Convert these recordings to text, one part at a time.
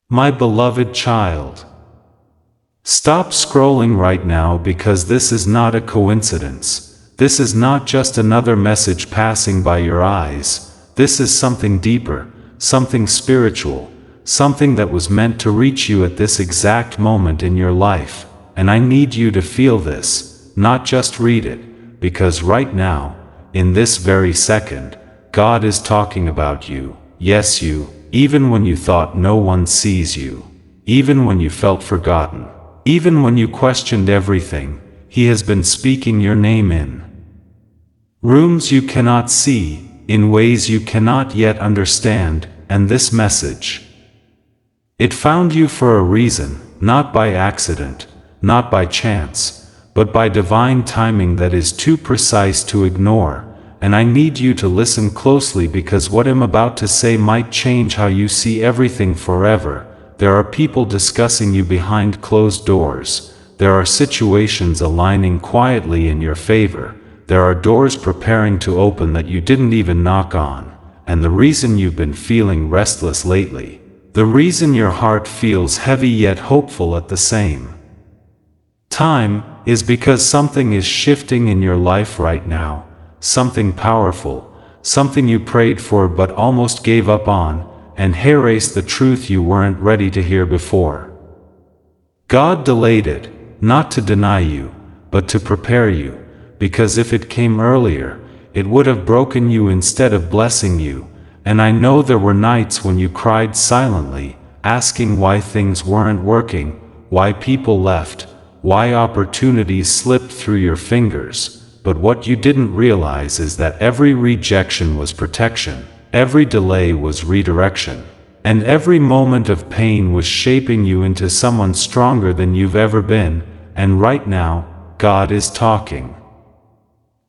My beloved child, stop scrolling right now because this is not a coincidence. This is not just another message passing by your eyes. This is something deeper, something spiritual, something that was meant to reach you at this exact moment in your life. And I need you to feel this, not just read it, because right now, in this very second, God is talking about you. Yes, you, even when you thought no one sees you, even when you felt forgotten, even when you questioned everything, He has been speaking your name in rooms you cannot see, in ways you cannot yet understand, and this message, it found you for a reason, not by accident, not by chance, but by divine timing that is too precise to ignore. And I need you to listen closely because what I'm about to say might change how you see everything forever. There are people discussing you behind closed doors. There are situations aligning quietly in your favor. There are doors preparing to open that you didn't even knock on. And the reason you've been feeling restless lately, the reason your heart feels heavy yet hopeful at the same time, is because something is shifting in your life right now. Something powerful, something you prayed for but almost gave up on, and erased the truth you weren't ready to hear before. God delayed it, not to deny you, but to prepare you, because if it came earlier, it would have broken you instead of blessing you. And I know there were nights when you cried silently, asking why things weren't working, why people left, why opportunities slipped through your fingers. But what you didn't realize is that every rejection was protection, every delay was redirection, and every moment of pain was shaping you into someone stronger than you've ever been. And right now, God is talking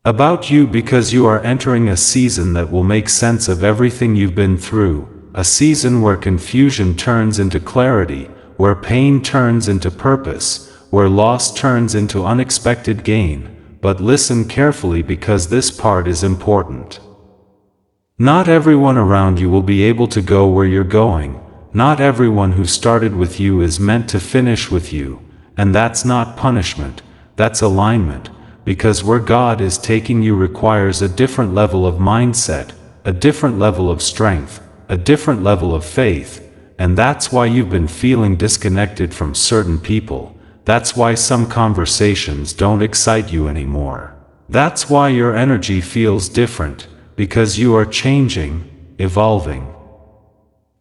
about you because you are entering a season that will make sense of everything you've been through, a season where confusion turns into clarity, where pain turns into purpose, where loss turns into unexpected gain. But listen carefully because this part is important. Not everyone around you will be able to go where you're going. Not everyone who started with you is meant to finish with you. And that's not punishment, that's alignment. Because where God is taking you requires a different level of mindset, a different level of strength, a different level of faith. And that's why you've been feeling disconnected from certain people. That's why some conversations don't excite you anymore. That's why your energy feels different, because you are changing, evolving,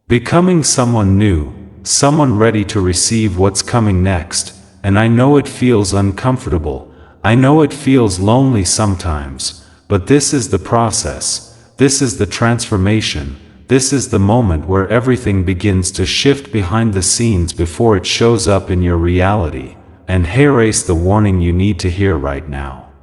becoming someone new, someone ready to receive what's coming next. And I know it feels uncomfortable. I know it feels lonely sometimes, but this is the process. This is the transformation. This is the moment where everything begins to shift behind the scenes before it shows up in your reality. And erase the warning you need to hear right now.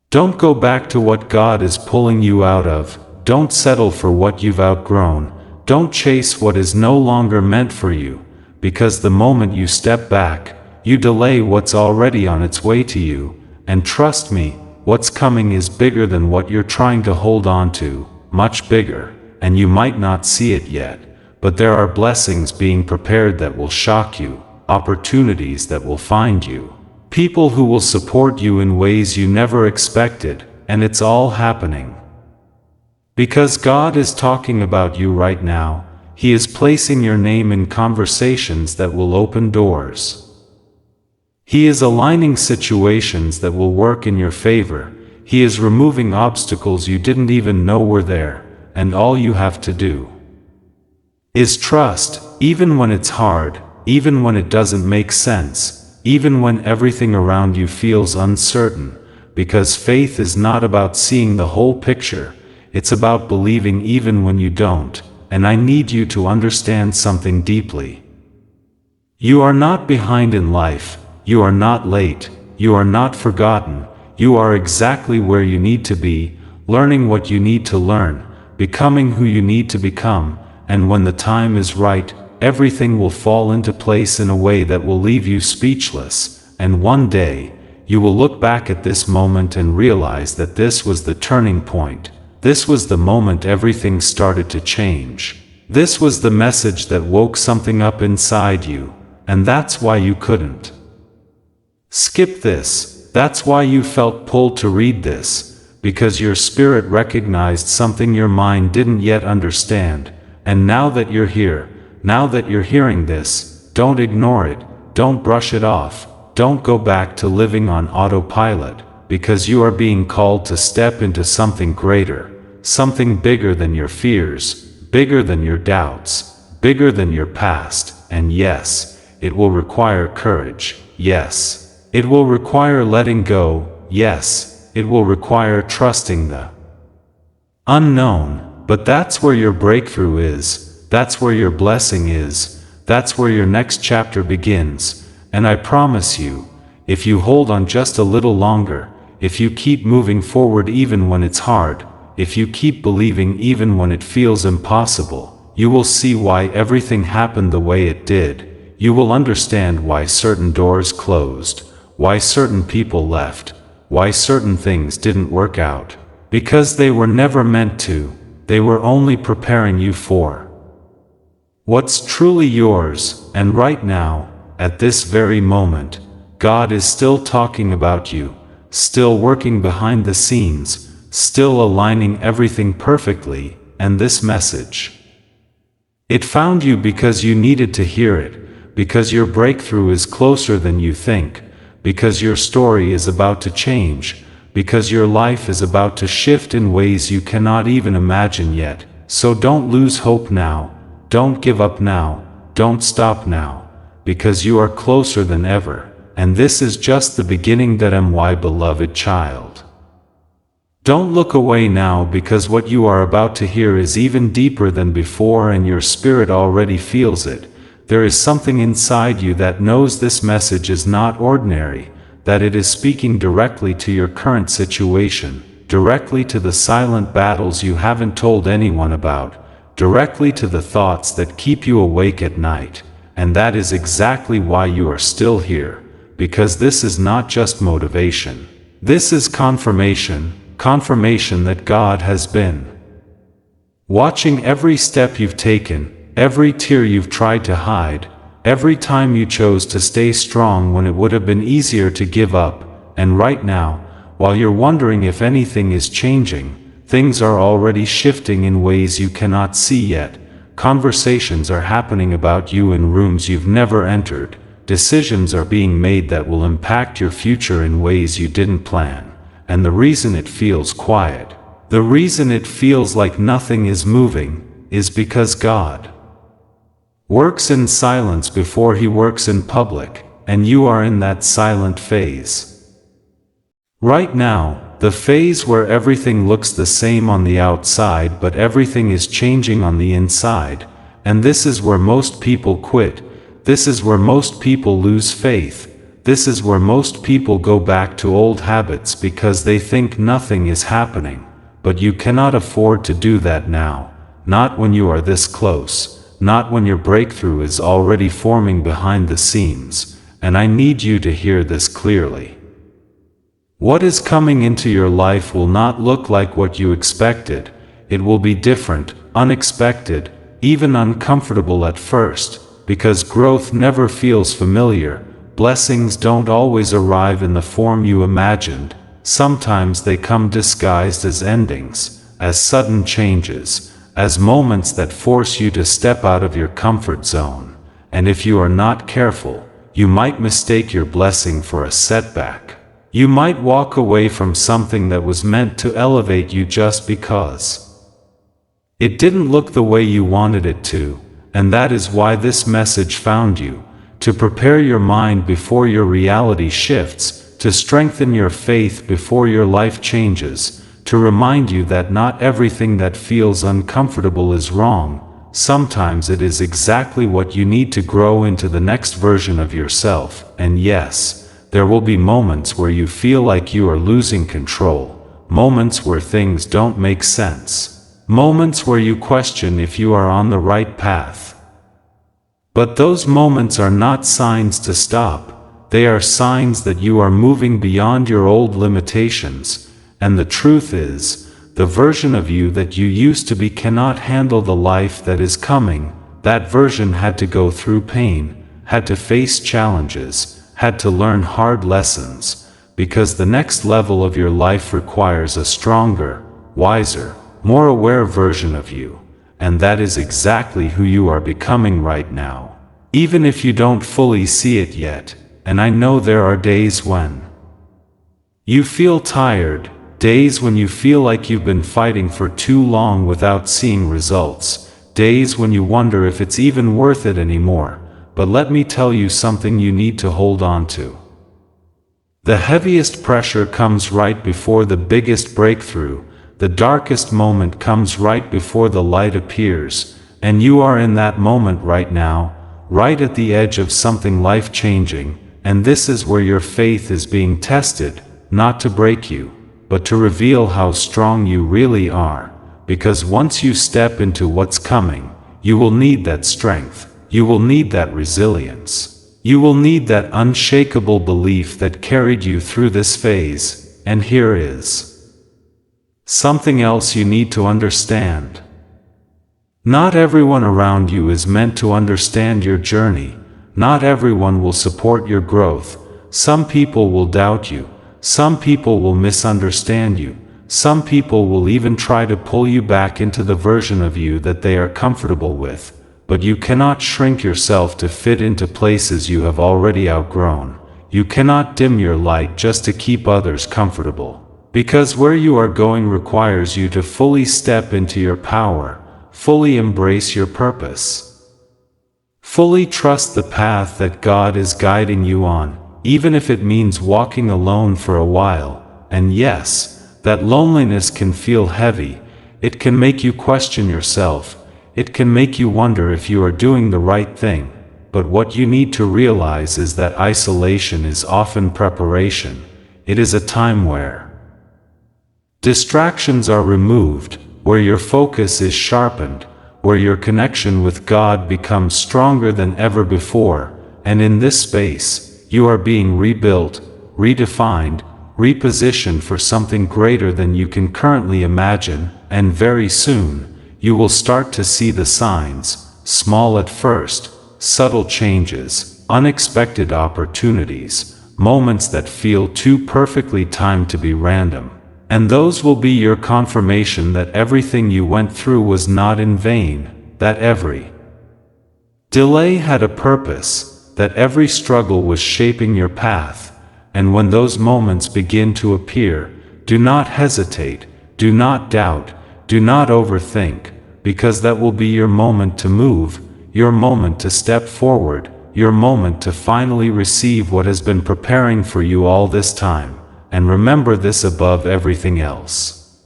Don't go back to what God is pulling you out of. Don't settle for what you've outgrown. Don't chase what is no longer meant for you, because the moment you step back, you delay what's already on its way to you. And trust me, what's coming is bigger than what you're trying to hold on to, much bigger, and you might not see it yet, but there are blessings being prepared that will shock you. Opportunities that will find you, people who will support you in ways you never expected, and it's all happening because God is talking about you right now. He is placing your name in conversations that will open doors. He is aligning situations that will work in your favor. He is removing obstacles you didn't even know were there, and all you have to do is trust, even when it's hard. Even when it doesn't make sense, even when everything around you feels uncertain, because faith is not about seeing the whole picture, it's about believing even when you don't. And I need you to understand something deeply. You are not behind in life, you are not late, you are not forgotten, you are exactly where you need to be, learning what you need to learn, becoming who you need to become, and when the time is right, everything will fall into place in a way that will leave you speechless. And one day, you will look back at this moment and realize that this was the turning point. This was the moment everything started to change. This was the message that woke something up inside you, and that's why you couldn't skip this. That's why you felt pulled to read this, because your spirit recognized something your mind didn't yet understand. And now that you're here, now that you're hearing this, don't ignore it, don't brush it off, don't go back to living on autopilot, because you are being called to step into something greater, something bigger than your fears, bigger than your doubts, bigger than your past. And yes, it will require courage. Yes, it will require letting go. Yes, it will require trusting the unknown. But that's where your breakthrough is. That's where your blessing is. That's where your next chapter begins. And I promise you, if you hold on just a little longer, if you keep moving forward even when it's hard, if you keep believing even when it feels impossible, you will see why everything happened the way it did. You will understand why certain doors closed, why certain people left, why certain things didn't work out. Because they were never meant to, they were only preparing you for what's truly yours. And right now, at this very moment, God is still talking about you, still working behind the scenes, still aligning everything perfectly. And this message, it found you because you needed to hear it, because your breakthrough is closer than you think, because your story is about to change, because your life is about to shift in ways you cannot even imagine yet. So don't lose hope now, don't give up now, don't stop now, because you are closer than ever, and this is just the beginning. My beloved child, don't look away now, because what you are about to hear is even deeper than before, and your spirit already feels it. There is something inside you that knows this message is not ordinary, that it is speaking directly to your current situation, directly to the silent battles you haven't told anyone about, directly to the thoughts that keep you awake at night. And that is exactly why you are still here, because this is not just motivation. This is confirmation that God has been watching every step you've taken, every tear you've tried to hide, every time you chose to stay strong when it would have been easier to give up. And right now, while you're wondering if anything is changing, things are already shifting in ways you cannot see yet. Conversations are happening about you in rooms you've never entered. Decisions are being made that will impact your future in ways you didn't plan. And the reason it feels quiet, the reason it feels like nothing is moving, is because God works in silence before He works in public, and you are in that silent phase right now, the phase where everything looks the same on the outside but everything is changing on the inside. And this is where most people quit. This is where most people lose faith. This is where most people go back to old habits because they think nothing is happening. But you cannot afford to do that now. Not when you are this close. Not when your breakthrough is already forming behind the scenes. And I need you to hear this clearly. What is coming into your life will not look like what you expected. It will be different, unexpected, even uncomfortable at first, because growth never feels familiar. Blessings don't always arrive in the form you imagined. Sometimes they come disguised as endings, as sudden changes, as moments that force you to step out of your comfort zone. And if you are not careful, you might mistake your blessing for a setback. You might walk away from something that was meant to elevate you just because it didn't look the way you wanted it to. And that is why this message found you. To prepare your mind before your reality shifts, to strengthen your faith before your life changes, to remind you that not everything that feels uncomfortable is wrong. Sometimes it is exactly what you need to grow into the next version of yourself. And yes, there will be moments where you feel like you are losing control, moments where things don't make sense, moments where you question if you are on the right path. But those moments are not signs to stop. They are signs that you are moving beyond your old limitations. And the truth is, the version of you that you used to be cannot handle the life that is coming. That version had to go through pain, had to face challenges, had to learn hard lessons, because the next level of your life requires a stronger, wiser, more aware version of you, and that is exactly who you are becoming right now. Even if you don't fully see it yet, and I know there are days when you feel tired, days when you feel like you've been fighting for too long without seeing results, days when you wonder if it's even worth it anymore, but let me tell you something you need to hold on to. The heaviest pressure comes right before the biggest breakthrough, the darkest moment comes right before the light appears, and you are in that moment right now, right at the edge of something life-changing, and this is where your faith is being tested, not to break you, but to reveal how strong you really are, because once you step into what's coming, you will need that strength, you will need that resilience, you will need that unshakable belief that carried you through this phase, and here is something else you need to understand. Not everyone around you is meant to understand your journey, not everyone will support your growth, some people will doubt you, some people will misunderstand you, some people will even try to pull you back into the version of you that they are comfortable with, but you cannot shrink yourself to fit into places you have already outgrown. You cannot dim your light just to keep others comfortable, because where you are going requires you to fully step into your power, fully embrace your purpose. Fully trust the path that God is guiding you on, even if it means walking alone for a while, and yes, that loneliness can feel heavy, it can make you question yourself, it can make you wonder if you are doing the right thing, but what you need to realize is that isolation is often preparation. It is a time where distractions are removed, where your focus is sharpened, where your connection with God becomes stronger than ever before, and in this space, you are being rebuilt, redefined, repositioned for something greater than you can currently imagine, and very soon, you will start to see the signs, small at first, subtle changes, unexpected opportunities, moments that feel too perfectly timed to be random. And those will be your confirmation that everything you went through was not in vain, that every delay had a purpose, that every struggle was shaping your path, and when those moments begin to appear, do not hesitate, do not doubt, do not overthink, because that will be your moment to move, your moment to step forward, your moment to finally receive what has been preparing for you all this time, and remember this above everything else.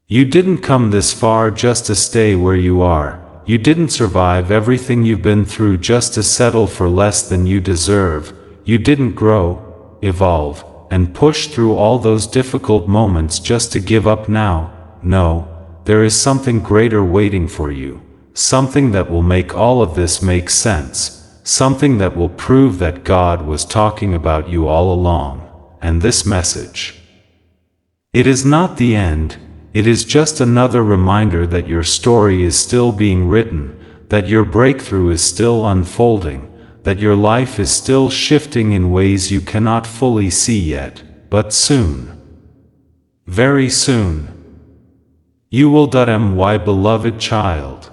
You didn't come this far just to stay where you are. You didn't survive everything you've been through just to settle for less than you deserve. You didn't grow, evolve, and push through all those difficult moments just to give up now. No, there is something greater waiting for you, something that will make all of this make sense, something that will prove that God was talking about you all along, and this message. It is not the end. It is just another reminder that your story is still being written, that your breakthrough is still unfolding, that your life is still shifting in ways you cannot fully see yet, but soon, very soon, you will. My beloved child.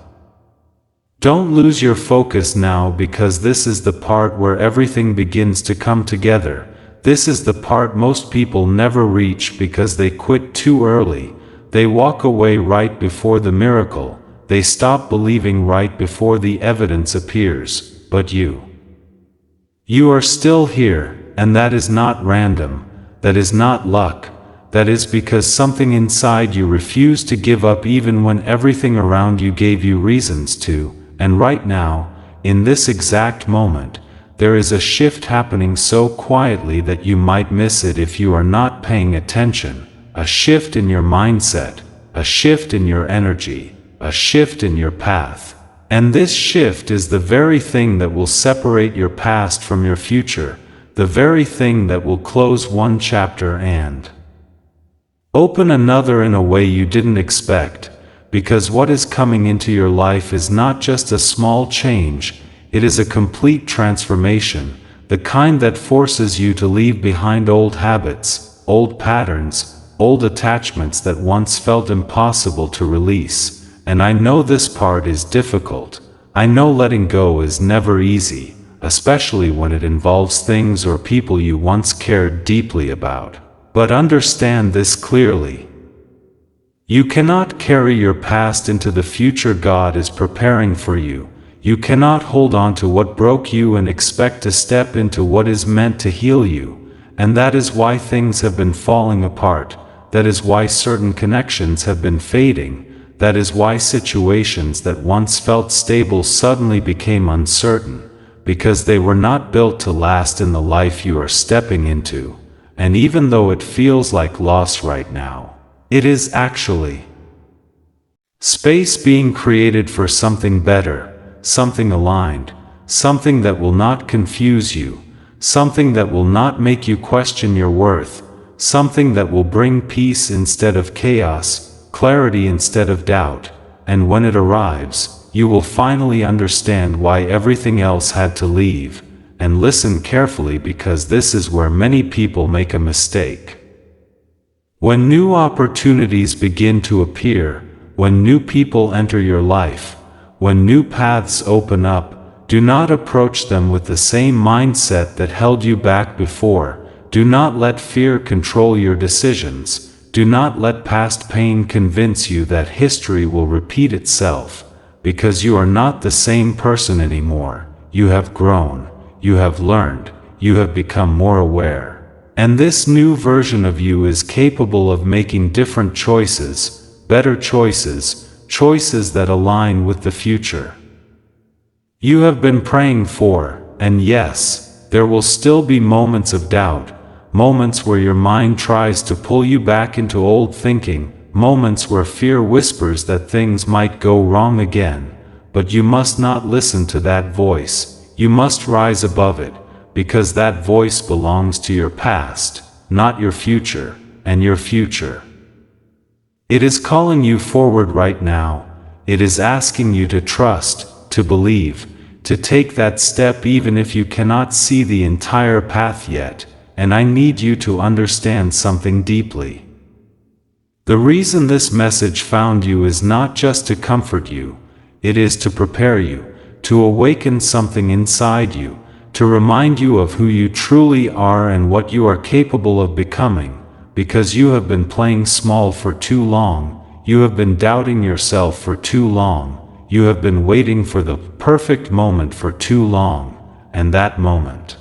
Don't lose your focus now, because this is the part where everything begins to come together. This is the part most people never reach because they quit too early. They walk away right before the miracle, they stop believing right before the evidence appears, but you are still here, and that is not random, that is not luck, that is because something inside you refused to give up even when everything around you gave you reasons to, and right now, in this exact moment, there is a shift happening so quietly that you might miss it if you are not paying attention. A shift in your mindset, a shift in your energy, a shift in your path. And this shift is the very thing that will separate your past from your future, the very thing that will close one chapter and Open another in a way you didn't expect, because what is coming into your life is not just a small change, it is a complete transformation, the kind that forces you to leave behind old habits, old patterns, old attachments that once felt impossible to release. And I know this part is difficult. I know letting go is never easy, especially when it involves things or people you once cared deeply about. But understand this clearly. You cannot carry your past into the future God is preparing for you. You cannot hold on to what broke you and expect to step into what is meant to heal you. And that is why things have been falling apart. That is why certain connections have been fading. That is why situations that once felt stable suddenly became uncertain, because they were not built to last in the life you are stepping into. And even though it feels like loss right now, it is actually space being created for something better, something aligned, something that will not confuse you, something that will not make you question your worth, something that will bring peace instead of chaos, clarity instead of doubt. And when it arrives, you will finally understand why everything else had to leave. And listen carefully, because this is where many people make a mistake. When new opportunities begin to appear, when new people enter your life, when new paths open up, do not approach them with the same mindset that held you back before. Do not let fear control your decisions. Do not let past pain convince you that history will repeat itself, because you are not the same person anymore. You have grown. You have learned, you have become more aware. And this new version of you is capable of making different choices, better choices, choices that align with the future you have been praying for. And yes, there will still be moments of doubt, moments where your mind tries to pull you back into old thinking, moments where fear whispers that things might go wrong again. But you must not listen to that voice. You must rise above it, because that voice belongs to your past, not your future, and your future. It is calling you forward right now. It is asking you to trust, to believe, to take that step even if you cannot see the entire path yet. And I need you to understand something deeply. The reason this message found you is not just to comfort you, it is to prepare you, to awaken something inside you, to remind you of who you truly are and what you are capable of becoming, because you have been playing small for too long, you have been doubting yourself for too long, you have been waiting for the perfect moment for too long, and that moment.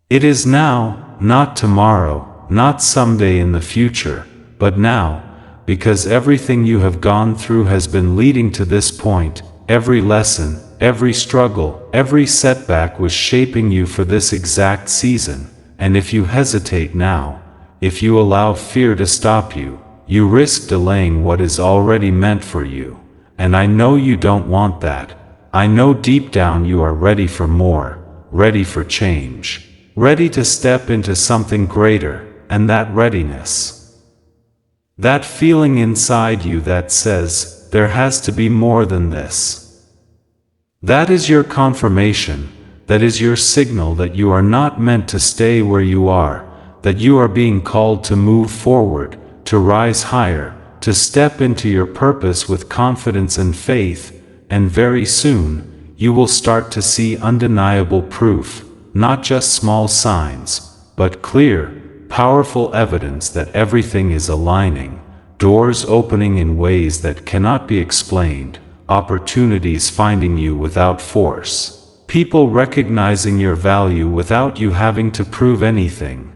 It is now, not tomorrow, not someday in the future, but now, because everything you have gone through has been leading to this point. Every lesson, every struggle, every setback was shaping you for this exact season. And if you hesitate now, if you allow fear to stop you, you risk delaying what is already meant for you. And I know you don't want that. I know deep down you are ready for more, ready for change, ready to step into something greater. And that readiness, that feeling inside you that says, there has to be more than this. That is your confirmation, that is your signal that you are not meant to stay where you are, that you are being called to move forward, to rise higher, to step into your purpose with confidence and faith. And very soon, you will start to see undeniable proof, not just small signs, but clear, powerful evidence that everything is aligning, doors opening in ways that cannot be explained, opportunities finding you without force, people recognizing your value without you having to prove anything.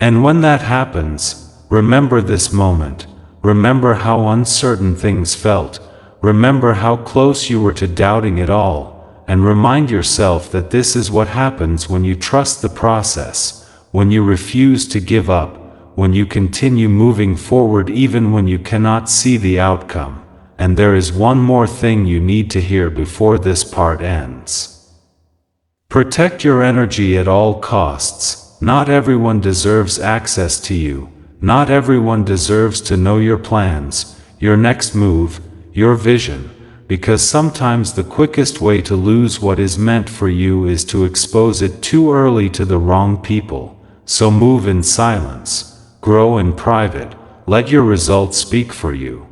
And when that happens, remember this moment, remember how uncertain things felt, remember how close you were to doubting it all, and remind yourself that this is what happens when you trust the process, when you refuse to give up, when you continue moving forward even when you cannot see the outcome. And there is one more thing you need to hear before this part ends. Protect your energy at all costs. Not everyone deserves access to you. Not everyone deserves to know your plans, your next move, your vision, because sometimes the quickest way to lose what is meant for you is to expose it too early to the wrong people. So move in silence, grow in private, let your results speak for you.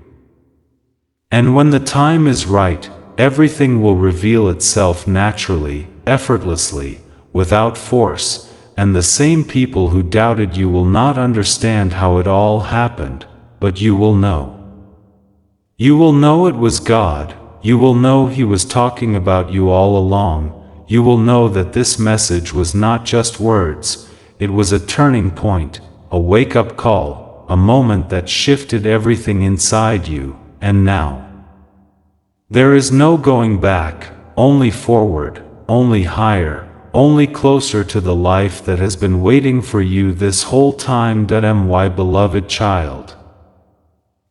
And when the time is right, everything will reveal itself naturally, effortlessly, without force, and the same people who doubted you will not understand how it all happened, but you will know. You will know it was God, you will know He was talking about you all along, you will know that this message was not just words, it was a turning point, a wake-up call, a moment that shifted everything inside you, and now. There is no going back, only forward, only higher, only closer to the life that has been waiting for you this whole time. My beloved child.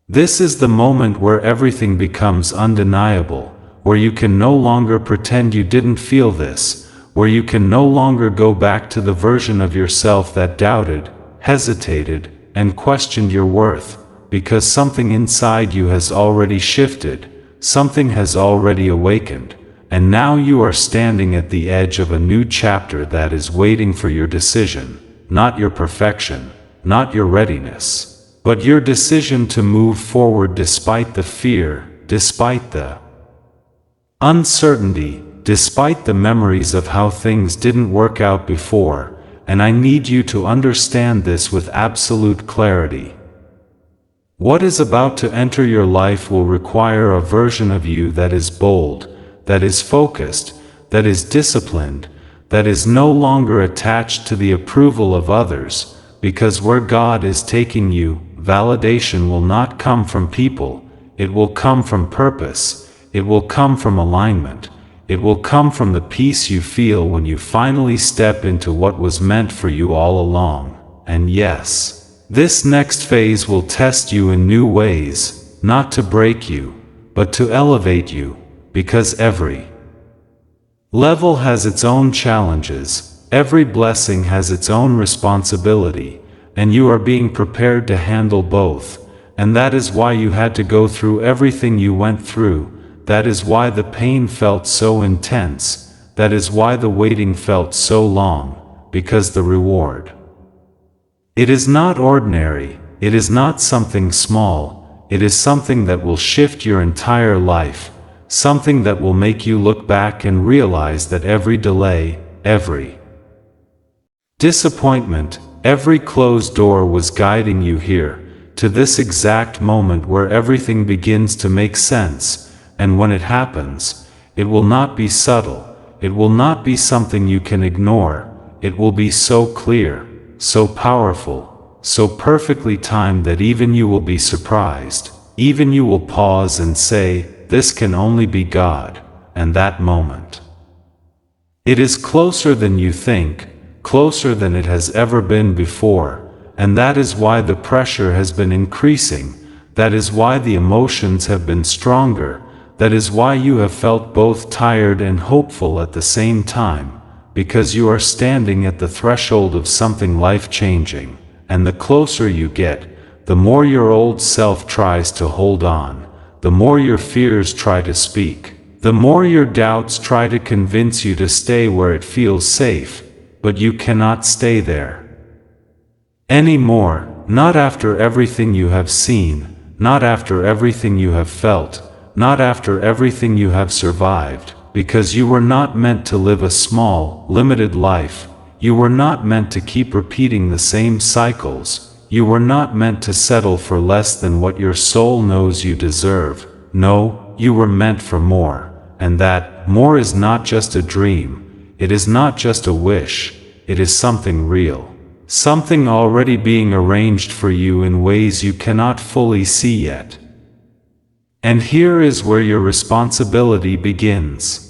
This is the moment where everything becomes undeniable, where you can no longer pretend you didn't feel this, where you can no longer go back to the version of yourself that doubted, hesitated, and questioned your worth, because something inside you has already shifted. Something has already awakened, and now you are standing at the edge of a new chapter that is waiting for your decision, not your perfection, not your readiness, but your decision to move forward despite the fear, despite the uncertainty, despite the memories of how things didn't work out before, and I need you to understand this with absolute clarity. What is about to enter your life will require a version of you that is bold, that is focused, that is disciplined, that is no longer attached to the approval of others, because where God is taking you, validation will not come from people, it will come from purpose, it will come from alignment, it will come from the peace you feel when you finally step into what was meant for you all along. And yes, this next phase will test you in new ways, not to break you, but to elevate you, because every level has its own challenges, every blessing has its own responsibility, and you are being prepared to handle both, and that is why you had to go through everything you went through, that is why the pain felt so intense, that is why the waiting felt so long, because the reward. It is not ordinary, it is not something small, it is something that will shift your entire life, something that will make you look back and realize that every delay, every disappointment, every closed door was guiding you here, to this exact moment where everything begins to make sense, and when it happens, it will not be subtle, it will not be something you can ignore, it will be so clear, so powerful, so perfectly timed that even you will be surprised, even you will pause and say, this can only be God, and that moment. It is closer than you think, closer than it has ever been before, and that is why the pressure has been increasing, that is why the emotions have been stronger, that is why you have felt both tired and hopeful at the same time. Because you are standing at the threshold of something life-changing, and the closer you get, the more your old self tries to hold on, the more your fears try to speak, the more your doubts try to convince you to stay where it feels safe, but you cannot stay there anymore, not after everything you have seen, not after everything you have felt, not after everything you have survived. Because you were not meant to live a small, limited life, you were not meant to keep repeating the same cycles, you were not meant to settle for less than what your soul knows you deserve. No, you were meant for more, and that more is not just a dream, it is not just a wish, it is something real, something already being arranged for you in ways you cannot fully see yet. And here is where your responsibility begins.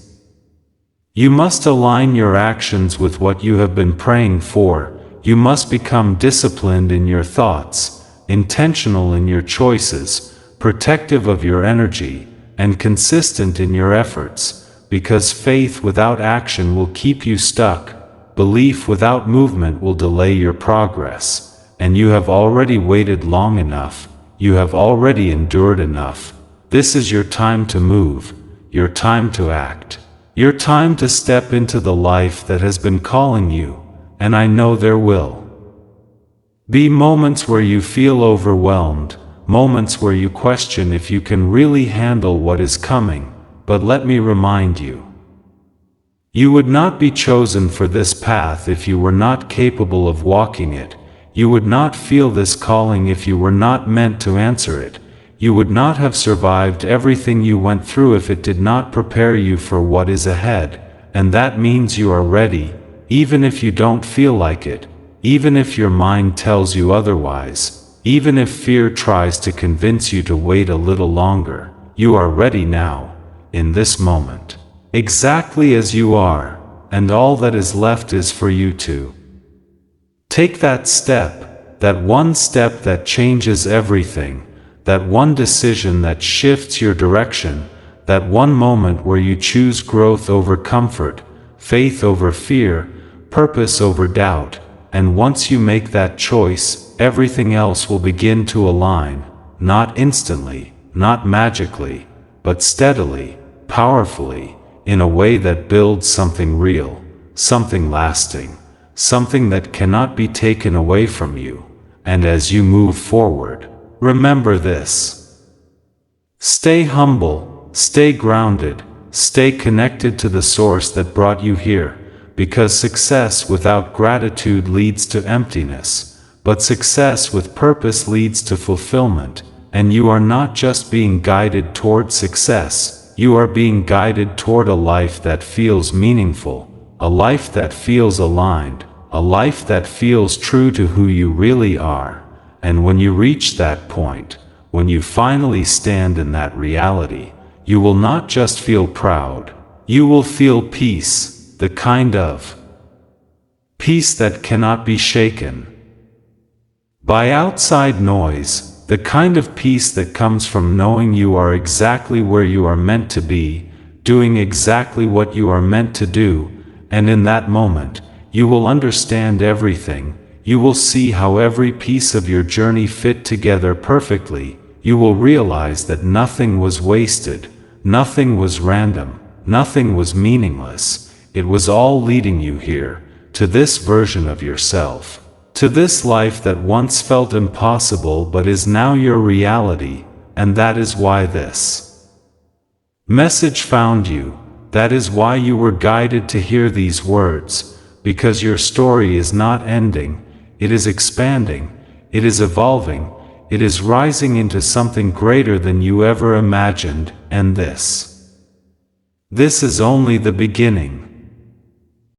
You must align your actions with what you have been praying for, you must become disciplined in your thoughts, intentional in your choices, protective of your energy, and consistent in your efforts, because faith without action will keep you stuck, belief without movement will delay your progress, and you have already waited long enough, you have already endured enough. This is your time to move, your time to act, your time to step into the life that has been calling you, and I know there will be moments where you feel overwhelmed, moments where you question if you can really handle what is coming, but let me remind you. You would not be chosen for this path if you were not capable of walking it. You would not feel this calling if you were not meant to answer it. You would not have survived everything you went through if it did not prepare you for what is ahead, and that means you are ready, even if you don't feel like it, even if your mind tells you otherwise, even if fear tries to convince you to wait a little longer. You are ready now, in this moment, exactly as you are, and all that is left is for you to take that step, that one step that changes everything, that one decision that shifts your direction, that one moment where you choose growth over comfort, faith over fear, purpose over doubt, and once you make that choice, everything else will begin to align, not instantly, not magically, but steadily, powerfully, in a way that builds something real, something lasting, something that cannot be taken away from you. And as you move forward, remember this. Stay humble, stay grounded, stay connected to the source that brought you here, because success without gratitude leads to emptiness, but success with purpose leads to fulfillment, and you are not just being guided toward success, you are being guided toward a life that feels meaningful, a life that feels aligned, a life that feels true to who you really are. And when you reach that point, when you finally stand in that reality, you will not just feel proud, you will feel peace, the kind of peace that cannot be shaken by outside noise, the kind of peace that comes from knowing you are exactly where you are meant to be, doing exactly what you are meant to do, and in that moment, you will understand everything. You will see how every piece of your journey fit together perfectly. You will realize that nothing was wasted, nothing was random, nothing was meaningless. It was all leading you here, to this version of yourself, to this life that once felt impossible but is now your reality, and that is why this message found you. That is why you were guided to hear these words, because your story is not ending, it is expanding, it is evolving, it is rising into something greater than you ever imagined, and this is only the beginning.